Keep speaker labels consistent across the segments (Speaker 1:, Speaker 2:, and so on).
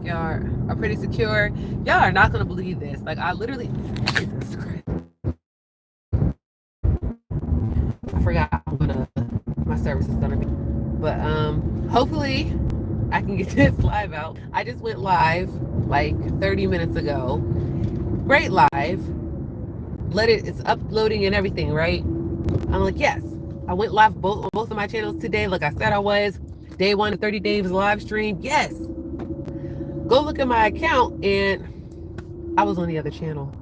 Speaker 1: y'all are pretty secure. Y'all are not gonna believe this. Like I literally, Jesus Christ, I forgot what my service is gonna be. But hopefully I can get this live out. I just went live like 30 minutes ago. Great live. It's uploading and everything, right? I'm like, yes. I went live on both of my channels today, like I said I was. Day 1 of 30 days live stream. Yes. Go look at my account, and I was on the other channel.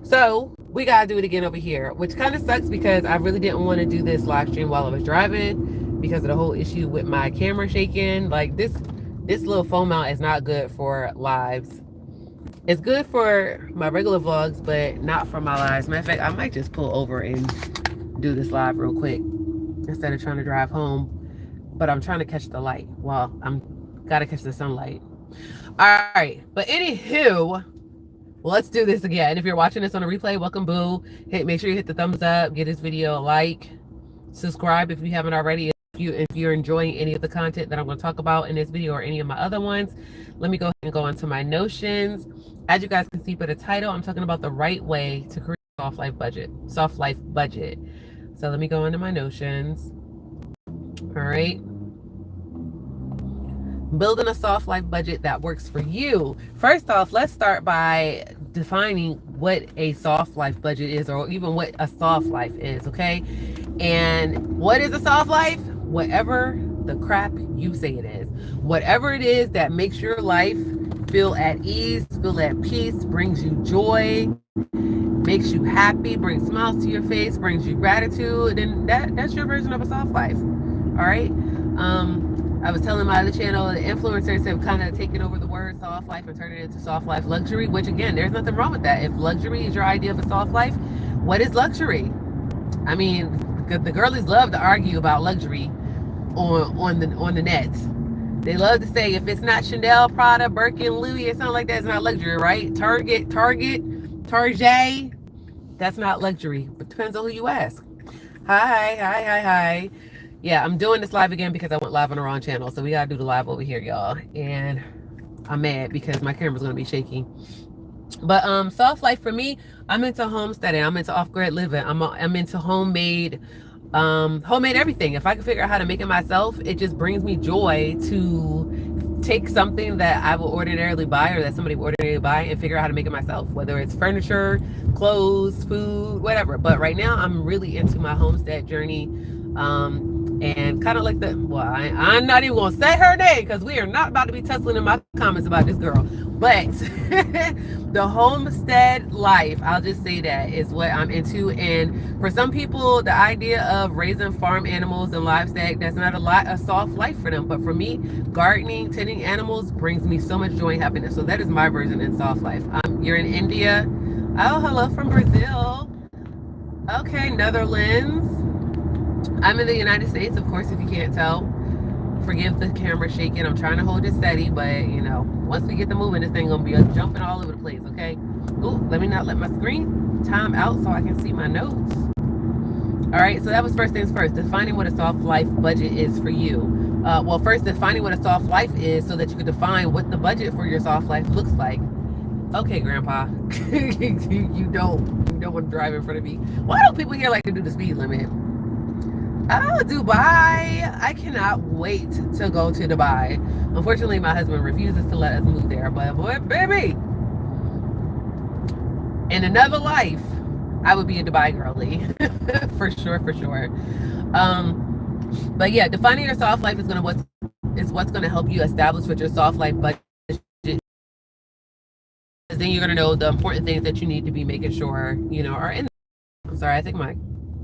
Speaker 1: So we gotta do it again over here, which kind of sucks because I really didn't want to do this live stream while I was driving because of the whole issue with my camera shaking. Like this little phone mount is not good for lives. It's good for my regular vlogs, but not for my lives. Matter of fact, I might just pull over and do this live real quick instead of trying to drive home. But I'm trying to catch the light. Well, gotta catch the sunlight. All right, but anywho, let's do this again. If you're watching this on a replay, welcome, boo. Make sure you hit the thumbs up, give this video a like, subscribe if you haven't already. If you're enjoying any of the content that I'm going to talk about in this video or any of my other ones, let me go ahead and go into my notions. As you guys can see by the title, I'm talking about the right way to create a soft life budget. So let me go into my notions. All right. Building a soft life budget that works for you. First off, let's start by defining what a soft life budget is, or even what a soft life is, okay? And what is a soft life? Whatever the crap you say it is. Whatever it is that makes your life feel at ease, feel at peace, brings you joy, makes you happy, brings smiles to your face, brings you gratitude, and that's your version of a soft life. All right? I was telling my other channel, the influencers have kind of taken over the word soft life and turned it into soft life luxury, which again, there's nothing wrong with that. If luxury is your idea of a soft life, what is luxury? I mean, the girlies love to argue about luxury on the net. They love to say if it's not Chanel, Prada, Birkin, Louis, or something like that, it's not luxury, right? Target, that's not luxury. But depends on who you ask. Hi. Yeah, I'm doing this live again because I went live on the wrong channel. So we gotta do the live over here, y'all. And I'm mad because my camera's gonna be shaky. But soft life for me, I'm into homesteading. I'm into off-grid living. I'm into homemade everything. If I can figure out how to make it myself, it just brings me joy to take something that I will ordinarily buy or that somebody will ordinarily buy and figure out how to make it myself, whether it's furniture, clothes, food, whatever. But right now I'm really into my homestead journey. And kind of like I'm not even gonna say her name because we are not about to be tussling in my comments about this girl. But the homestead life, I'll just say that is what I'm into. And for some people, the idea of raising farm animals and livestock, that's not a soft life for them. But for me, gardening, tending animals brings me so much joy and happiness. So that is my version in soft life. You're in India. Oh, hello from Brazil. Okay, Netherlands. I'm in the United States, of course, if you can't tell. Forgive the camera shaking. I'm trying to hold it steady, but you know, once we get to moving, this thing gonna be jumping all over the place, okay? Ooh, let me not let my screen time out so I can see my notes. All right, so that was first things first, defining what a soft life budget is for you. Well, first defining what a soft life is so that you can define what the budget for your soft life looks like. Okay, Grandpa, you don't want to drive in front of me. Why don't people here like to do the speed limit? Oh, Dubai. I cannot wait to go to Dubai. Unfortunately, my husband refuses to let us move there. But boy, baby, in another life, I would be a Dubai girly. for sure. But yeah, defining your soft life is what's gonna help you establish what your soft life budget is. Then you're gonna know the important things that you need to be making sure, you know, are in. I'm sorry, I think my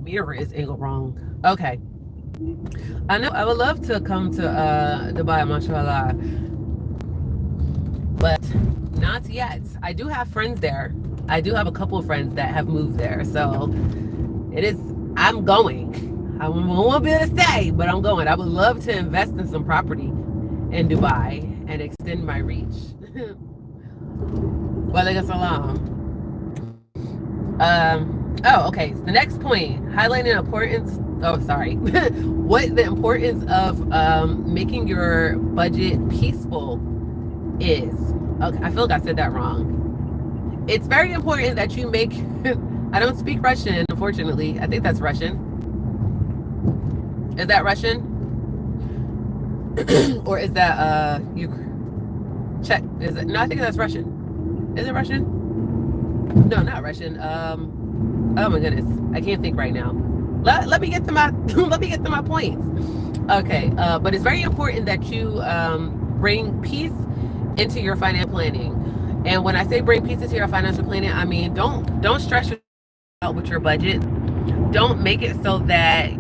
Speaker 1: mirror is angled wrong. Okay. I know I would love to come to Dubai, mashallah, but not yet. I do have friends there. I do have a couple of friends that have moved there. So I'm going. I won't be able to stay, but I'm going. I would love to invest in some property in Dubai and extend my reach. Walaikum salam. Oh, okay. So the next point, highlighting the importance oh, sorry, what the importance of making your budget peaceful is. Okay, I feel like I said that wrong. It's very important that you make, I don't speak Russian, unfortunately. I think that's Russian. Is that Russian? Or is that, Czech? Is it? No, I think that's Russian. Is it Russian? No, not Russian. Oh my goodness. I can't think right now. Let me get to my, let me get to my points. Okay, but it's very important that you bring peace into your financial planning. And when I say bring peace into your financial planning, I mean don't stress yourself out with your budget. Don't make it so that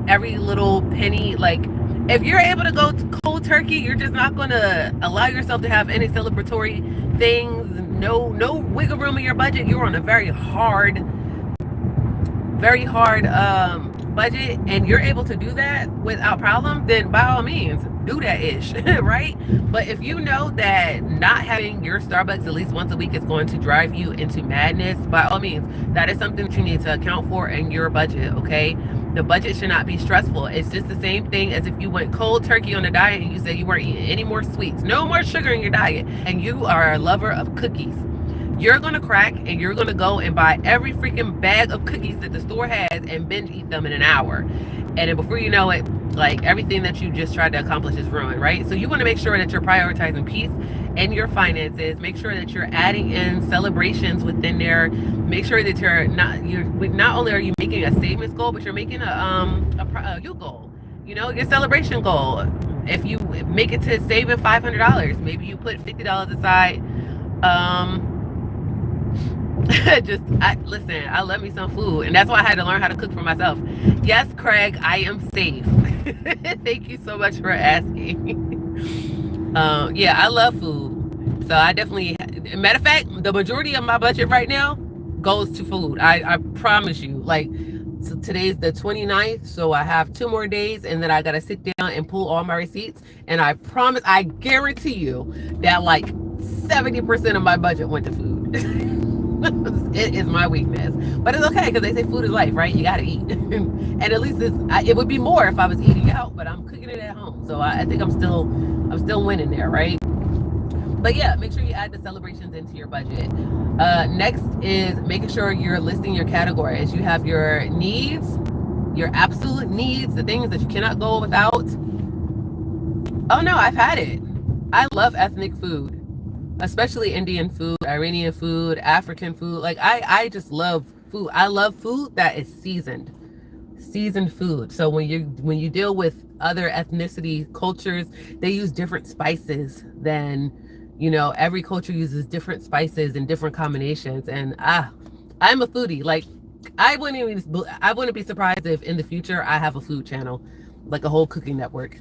Speaker 1: every little penny, like if you're able to go cold turkey, you're just not gonna allow yourself to have any celebratory things. No wiggle room in your budget. You're on a very hard budget, and you're able to do that without problem, then by all means do that ish. Right? But if you know that not having your Starbucks at least once a week is going to drive you into madness, by all means, that is something that you need to account for in your budget. Okay, the budget should not be stressful. It's just the same thing as if you went cold turkey on a diet and you said you weren't eating any more sweets, no more sugar in your diet, and you are a lover of cookies. You're going to crack and you're going to go and buy every freaking bag of cookies that the store has and binge eat them in an hour. And then before you know it, like everything that you just tried to accomplish is ruined, right? So you want to make sure that you're prioritizing peace in your finances. Make sure that you're adding in celebrations within there. Make sure that not only are you making a savings goal, but you're making a you goal. You know, your celebration goal. If you make it to saving $500, maybe you put $50 aside. Listen, I love me some food, and that's why I had to learn how to cook for myself. Yes, Craig, I am safe. Thank you so much for asking. Yeah, I love food, so I definitely, matter of fact, the majority of my budget right now goes to food. I promise you. Like, so today's the 29th, so I have 2 more days, and then I gotta sit down and pull all my receipts, and I promise, I guarantee you that like 70% of my budget went to food. It is my weakness, but it's okay because they say food is life, right? You gotta eat. And at least it would be more if I was eating out, but I'm cooking it at home, so I think I'm still winning there, right? But yeah, make sure you add the celebrations into your budget. Next is making sure you're listing your categories. You have your needs, your absolute needs, the things that you cannot go without. Oh no, I've had it. I love ethnic food, especially Indian food, Iranian food, African food. Like I just love food. I love food that is seasoned food. So when you deal with other ethnicity cultures, they use different spices than, you know, every culture uses different spices and different combinations. And I'm a foodie. Like I wouldn't be surprised if in the future I have a food channel, like a whole cooking network.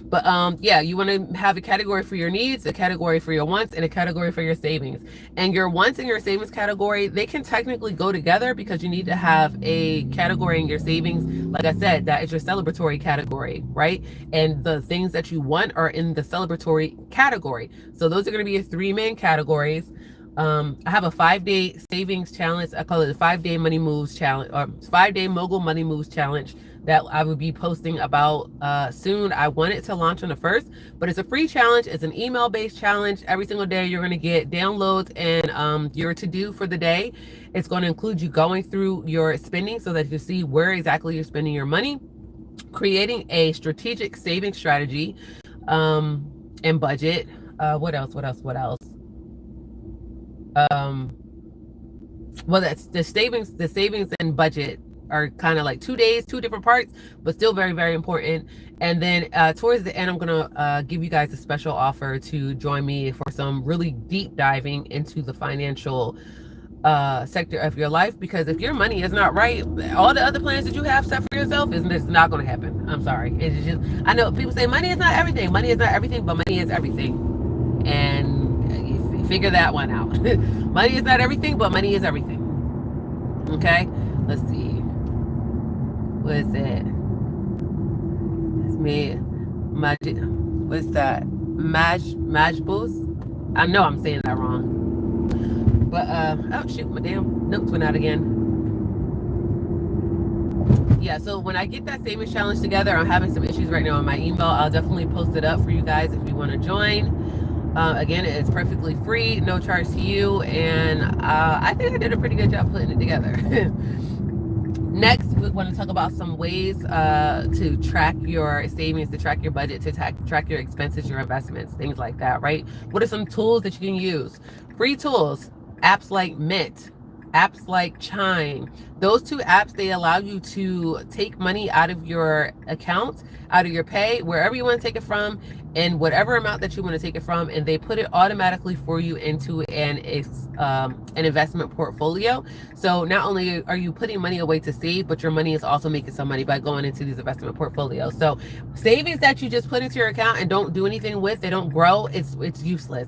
Speaker 1: But yeah, you want to have a category for your needs, a category for your wants, and a category for your savings. And your wants and your savings category, they can technically go together because you need to have a category in your savings. Like I said, that is your celebratory category, right? And the things that you want are in the celebratory category. So those are going to be your 3 main categories. I have a 5-day savings challenge. I call it the 5-day money moves challenge, or 5-day mogul money moves challenge, that I will be posting about soon. I want it to launch on the 1st, but it's a free challenge. It's an email-based challenge. Every single day you're going to get downloads and your to-do for the day. It's going to include you going through your spending so that you see where exactly you're spending your money, creating a strategic saving strategy and budget. What else? Well, that's the savings and budget are kind of like 2 days, 2 different parts, but still very, very important. And then towards the end, I'm gonna give you guys a special offer to join me for some really deep diving into the financial sector of your life. Because if your money is not right, all the other plans that you have set for yourself it's not going to happen. I'm sorry. It's just, I know people say money is not everything. Money is not everything, but money is everything. And you figure that one out. Money is not everything, but money is everything. Okay, let's see. What is it? It's me. What's that? Majbos? I know I'm saying that wrong. But oh shoot, my damn notes went out again. Yeah, so when I get that savings challenge together, I'm having some issues right now on my email. I'll definitely post it up for you guys if you want to join. Again, it's perfectly free, no charge to you, and I think I did a pretty good job putting it together. Next, we want to talk about some ways to track your savings, to track your budget, to track your expenses, your investments, things like that, right? What are some tools that you can use? Free tools, apps like Mint, apps like Chime. Those two apps, they allow you to take money out of your account, out of your pay, wherever you want to take it from, and whatever amount that you want to take it from, and they put it automatically for you into an investment portfolio. So not only are you putting money away to save, but your money is also making some money by going into these investment portfolios. So savings that you just put into your account and don't do anything with, they don't grow, it's useless.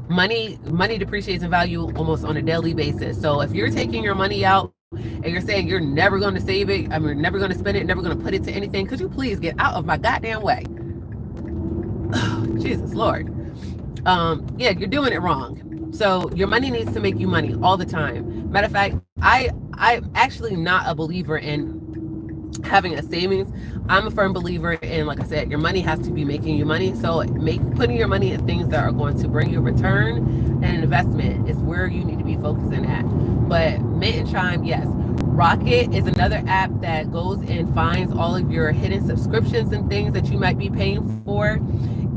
Speaker 1: Money depreciates in value almost on a daily basis. So if you're taking your money out and you're saying you're never going to save it, I mean, you're never going to spend it, never going to put it to anything, could you please get out of my goddamn way? Jesus Lord. Yeah, you're doing it wrong. So your money needs to make you money all the time. Matter of fact, I'm actually not a believer in having a savings. I'm a firm believer in, like I said, your money has to be making you money. So putting your money in things that are going to bring you a return and an investment is where you need to be focusing at. But Mint and Chime, yes. Rocket is another app that goes and finds all of your hidden subscriptions and things that you might be paying for,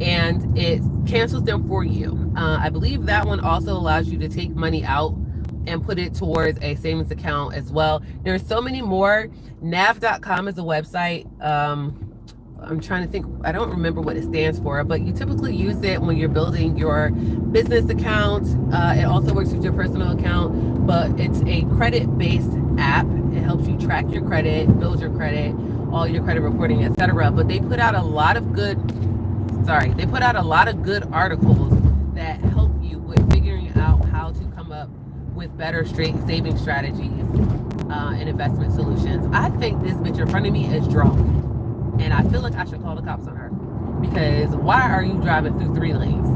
Speaker 1: and it cancels them for you. I believe that one also allows you to take money out and put it towards a savings account as well. There's so many more. Nav.com is a website. I'm trying to think, I don't remember what it stands for, but you typically use it when you're building your business account. It also works with your personal account, but it's a credit-based app. It helps you track your credit, build your credit, all your credit reporting, etc. But they put out a lot of good articles that help you with figuring out how to come up with better saving strategies and investment solutions. I think this bitch in front of me is drunk, and I feel like I should call the cops on her, because why are you driving through 3 lanes?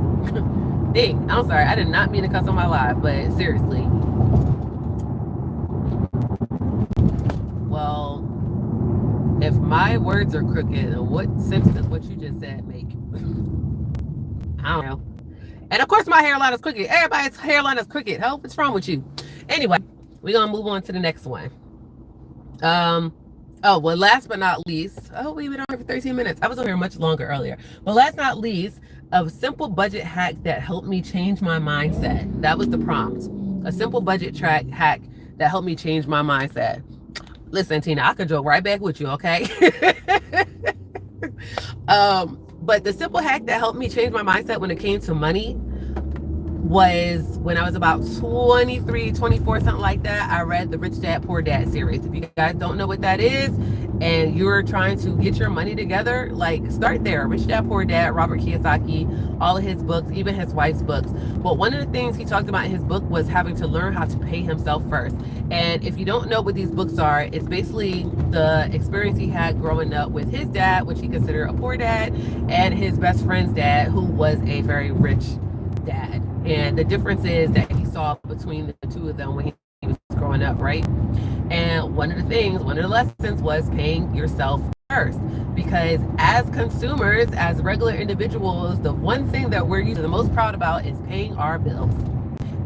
Speaker 1: Dang, I'm sorry, I did not mean to cuss on my live, but seriously. Well, if my words are crooked, what sense does what you just said make? I don't know. And of course my hairline is crooked. Everybody's hairline is crooked. Hell, what's wrong with you? Anyway, we're gonna move on to the next one. Oh, well, last but not least, oh, we've been on for 13 minutes. I was on here much longer earlier. But last but not least, a simple budget hack that helped me change my mindset. That was the prompt. A simple budget hack that helped me change my mindset. Listen, Tina, I could joke right back with you, okay? But the simple hack that helped me change my mindset when it came to money was when I was about 23, 24, something like that. I read the Rich Dad, Poor Dad series. If you guys don't know what that is and you're trying to get your money together, like, start there. Rich Dad, Poor Dad, Robert Kiyosaki, all of his books, even his wife's books. But one of the things he talked about in his book was having to learn how to pay himself first. And if you don't know what these books are, it's basically the experience he had growing up with his dad, which he considered a poor dad, and his best friend's dad, who was a very rich dad. And the difference is that he saw between the two of them when he was growing up, right? And one of the lessons was paying yourself first. Because as consumers, as regular individuals, the one thing that we're usually the most proud about is paying our bills.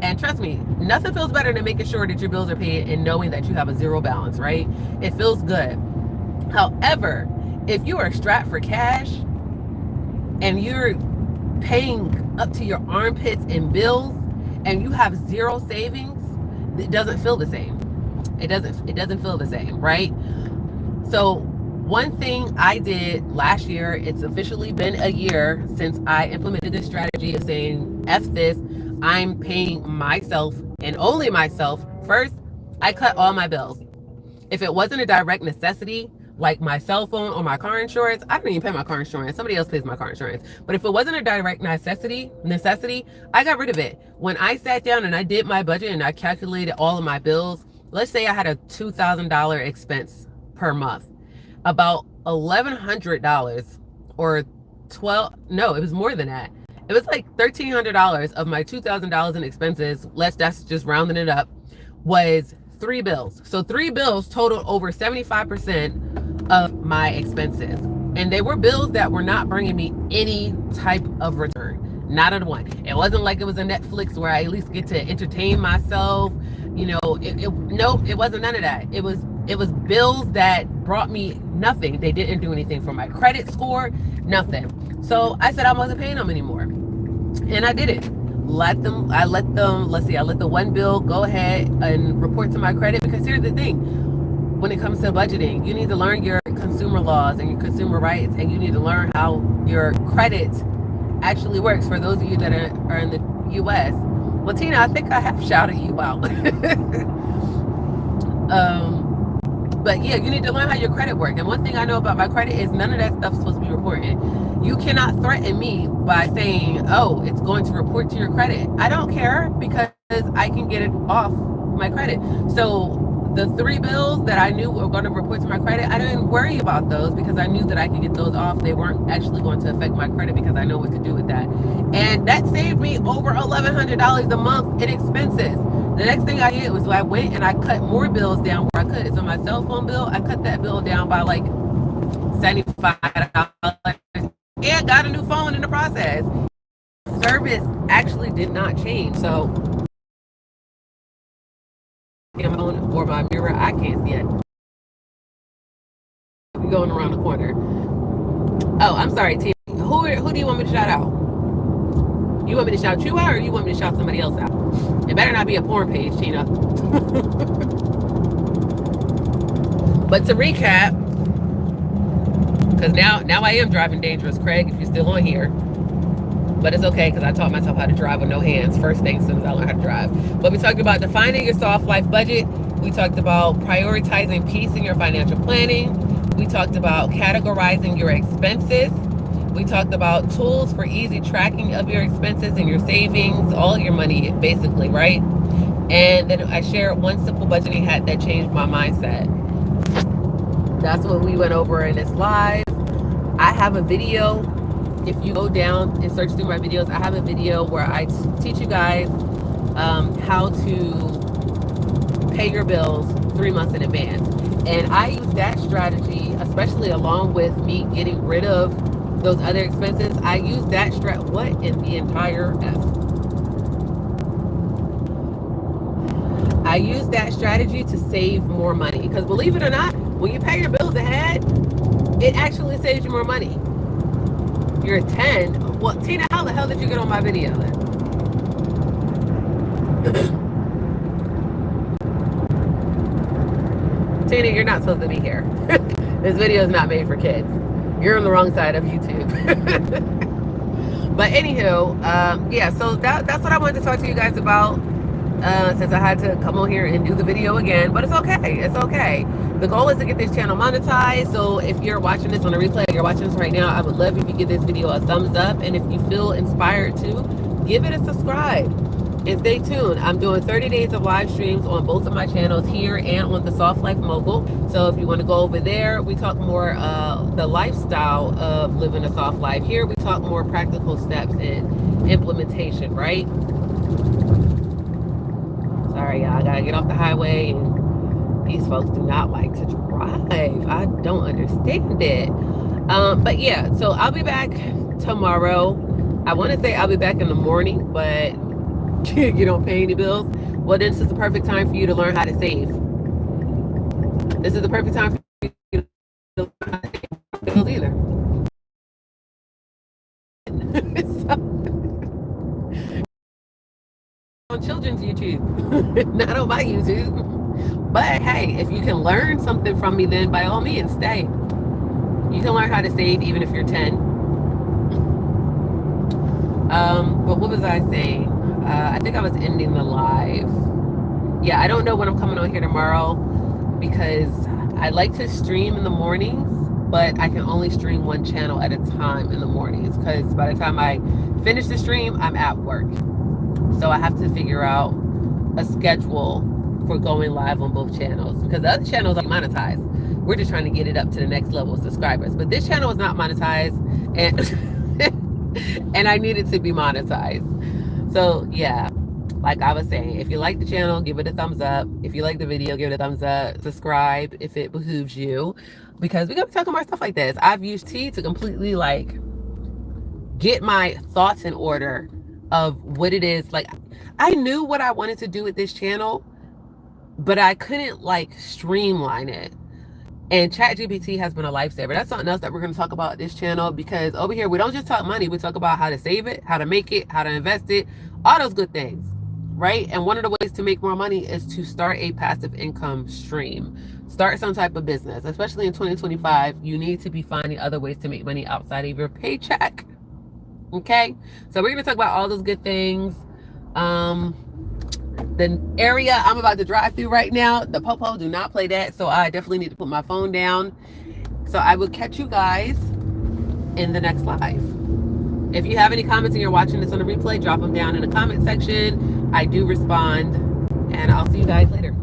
Speaker 1: And trust me, nothing feels better than making sure that your bills are paid and knowing that you have a zero balance, right? It feels good. However, if you are strapped for cash and you're paying up to your armpits in bills and you have zero savings, it doesn't feel the same. It doesn't feel the same, right? So one thing I did last year, it's officially been a year since I implemented this strategy of saying, F this, I'm paying myself and only myself first. I cut all my bills. If it wasn't a direct necessity, like my cell phone or my car insurance, I don't even pay my car insurance. Somebody else pays my car insurance. But if it wasn't a direct necessity, I got rid of it. When I sat down and I did my budget and I calculated all of my bills, let's say I had a $2,000 expense per month. About $1,100 or it was more than that. It was like $1,300 of my $2,000 in expenses, that's just rounding it up, was 3 bills. So 3 bills totaled over 75% of my expenses. And they were bills that were not bringing me any type of return. Not at one. It wasn't like it was a Netflix where I at least get to entertain myself. You know, nope, it wasn't none of that. It was bills that brought me nothing. They didn't do anything for my credit score, nothing. So I said I wasn't paying them anymore. And I did it. I let the one bill go ahead and report to my credit, because here's the thing. When it comes to budgeting, you need to learn your consumer laws and your consumer rights, and you need to learn how your credit actually works. For those of you that are in the US, well, Tina, I think I have shouted you out. But yeah, you need to learn how your credit works. And one thing I know about my credit is none of that stuff's supposed to be reported. You cannot threaten me by saying, oh, it's going to report to your credit. I don't care, because I can get it off my credit. So the 3 bills that I knew were going to report to my credit, I didn't worry about those, because I knew that I could get those off. They weren't actually going to affect my credit, because I know what to do with that. And that saved me over $1,100 a month in expenses. The next thing I did was I went and I cut more bills down where I could. So my cell phone bill, I cut that bill down by like $75 and got a new phone in the process. Service actually did not change. So or my mirror, I can't see it. We're going around the corner. Oh, I'm sorry, T. Who do you want me to shout out? You want me to shout you out, or you want me to shout somebody else out? It better not be a porn page, Tina. But to recap, because now I am driving dangerous, Craig, if you're still on here. But it's okay, because I taught myself how to drive with no hands first thing as soon as I learned how to drive. But we talked about defining your soft life budget. We talked about prioritizing peace in your financial planning. We talked about categorizing your expenses. We talked about tools for easy tracking of your expenses and your savings, all your money, basically, right? And then I shared one simple budgeting hack that changed my mindset. That's what we went over in this live. I have a video. If you go down and search through my videos, I have a video where I teach you guys how to pay your bills 3 months in advance. And I use that strategy, especially along with me getting rid of those other expenses. I use that what in the entire F? I use that strategy to save more money, because believe it or not, when you pay your bills ahead, it actually saves you more money. You're 10. Well, Tina, how the hell did you get on my video then? Tina, you're not supposed to be here. This video is not made for kids. You're on the wrong side of YouTube. But anywho, yeah, so that's what I wanted to talk to you guys about, since I had to come on here and do the video again. But it's okay. It's okay. The goal is to get this channel monetized. So if you're watching this on a replay, you're watching this right now, I would love if you give this video a thumbs up. And if you feel inspired to, give it a subscribe. And stay tuned. I'm doing 30 days of live streams on both of my channels, here and on the Soft Life Mogul. So if you want to go over there, we talk more the lifestyle of living a soft life. Here we talk more practical steps and implementation, right? Sorry, y'all, I gotta get off the highway, and these folks do not like to drive. I don't understand it. But yeah, so I'll be back tomorrow. I want to say I'll be back in the morning, but you don't pay any bills. Well, this is the perfect time for you to learn how to save. This is the perfect time for you to learn how to save bills either. On children's YouTube, not on my YouTube. But hey, if you can learn something from me, then by all means, stay. You can learn how to save even if you're 10. But what was I saying? I think I was ending the live. Yeah, I don't know when I'm coming on here tomorrow, because I like to stream in the mornings, but I can only stream one channel at a time in the mornings, because by the time I finish the stream, I'm at work. So I have to figure out a schedule for going live on both channels, because the other channels are monetized. We're just trying to get it up to the next level of subscribers. But this channel is not monetized, and and I need it to be monetized. So yeah, Like I was saying, if you like the channel, give it a thumbs up. If you like the video, give it a thumbs up. Subscribe if it behooves you, because we're gonna be talking about stuff like this. I've used tea to completely like get my thoughts in order of what it is. Like, I knew what I wanted to do with this channel, but I couldn't like streamline it. And ChatGPT has been a lifesaver. That's something else that we're going to talk about this channel, because over here we don't just talk money. We talk about how to save it, how to make it, how to invest it, all those good things, right? And one of the ways to make more money is to start a passive income stream. Start some type of business. Especially in 2025, you need to be finding other ways to make money outside of your paycheck. Okay? So we're going to talk about all those good things. The area I'm about to drive through right now, the popo, do not play that. So I definitely need to put my phone down. So I will catch you guys in the next live. If you have any comments and you're watching this on a replay, drop them down in the comment section. I do respond, and I'll see you guys later.